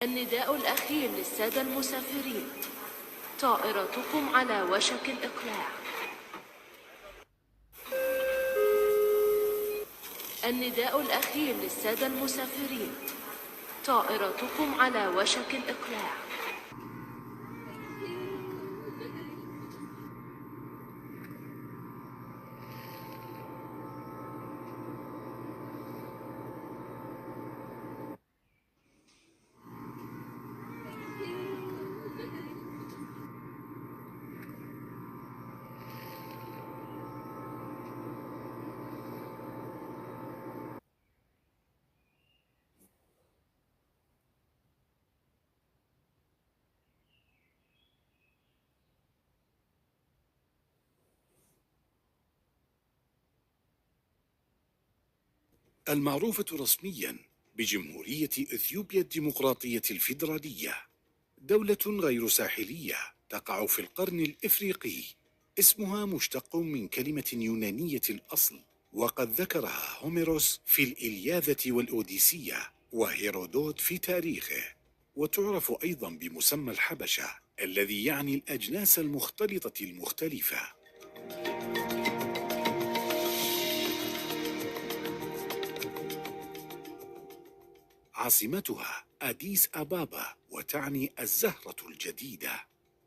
النداء الأخير للسادة المسافرين: طائرتكم على وشك الإقلاع. النداء الأخير للسادة المسافرين: طائرتكم على وشك الإقلاع. المعروفة رسميا بجمهورية إثيوبيا الديمقراطية الفيدرالية، دولة غير ساحلية تقع في القرن الإفريقي. اسمها مشتق من كلمة يونانية الأصل، وقد ذكرها هوميروس في الإلياذة والأوديسية وهيرودوت في تاريخه. وتعرف أيضا بمسمى الحبشة الذي يعني الأجناس المختلطة المختلفة. عاصمتها أديس أبابا، وتعني الزهرة الجديدة.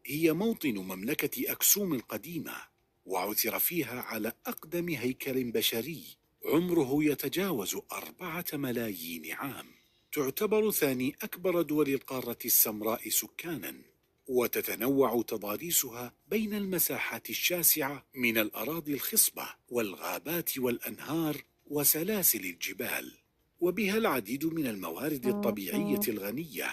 هي موطن مملكة أكسوم القديمة، وعثر فيها على أقدم هيكل بشري عمره يتجاوز 4 ملايين عام. تعتبر ثاني أكبر دول القارة السمراء سكاناً، وتتنوع تضاريسها بين المساحات الشاسعة من الأراضي الخصبة والغابات والأنهار وسلاسل الجبال، وبها العديد من الموارد الطبيعية الغنية.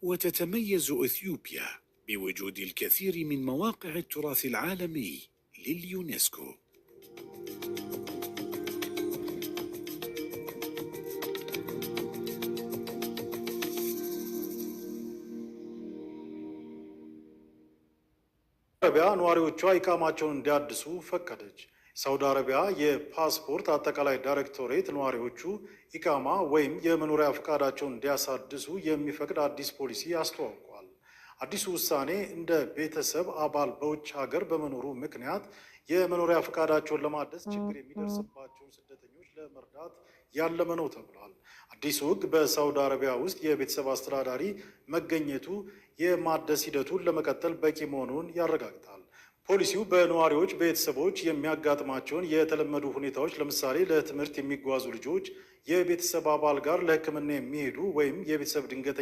وتتميز إثيوبيا بوجود الكثير من مواقع التراث العالمي لليونسكو. አረቢያ ነዋሪዎቿ ኢቃማቸውን እንዲያድሱ ፈቀደች። ሳውዲ አረቢያ የፓስፖርት አጠቃላይ ዳይሬክቶሬት ነዋሪዎቹ ኢቃማ ወይም የመኖሪያ ፈቃዳቸውን እንዲያሳድሱ የሚፈቅድ አዲስ ፖሊሲ አስተዋውቋል። አዲሱ ውሳኔ እንደ ቤተሰብ አባል በውጭ ሀገር በመኖሩ ምክንያት የመኖሪያ ፈቃዳቸውን ለማደስ ችግር የሚደርስባቸውን ስደተኞች ለመርዳት ያለመ ነው ተብሏል። አዲሱ ሕግ በሳውዲ አረቢያ ውስጥ የቤተሰብ አስተዳዳሪ መገኘቱ የማደስ ሂደቱን ለመቀጠል በቂ መሆኑን ያረጋግጣል። ፖሊሲው በነዋሪዎች ቤተሰቦች የሚያጋጥማቸውን የተለመዱ ሁኔታዎች፣ ለምሳሌ ለትምህርት የሚጓዙ ልጆች፣ የቤተሰብ አባል ጋር ለሕክምና የሚሄዱ ወይም የቤተሰብ ድንገተኛ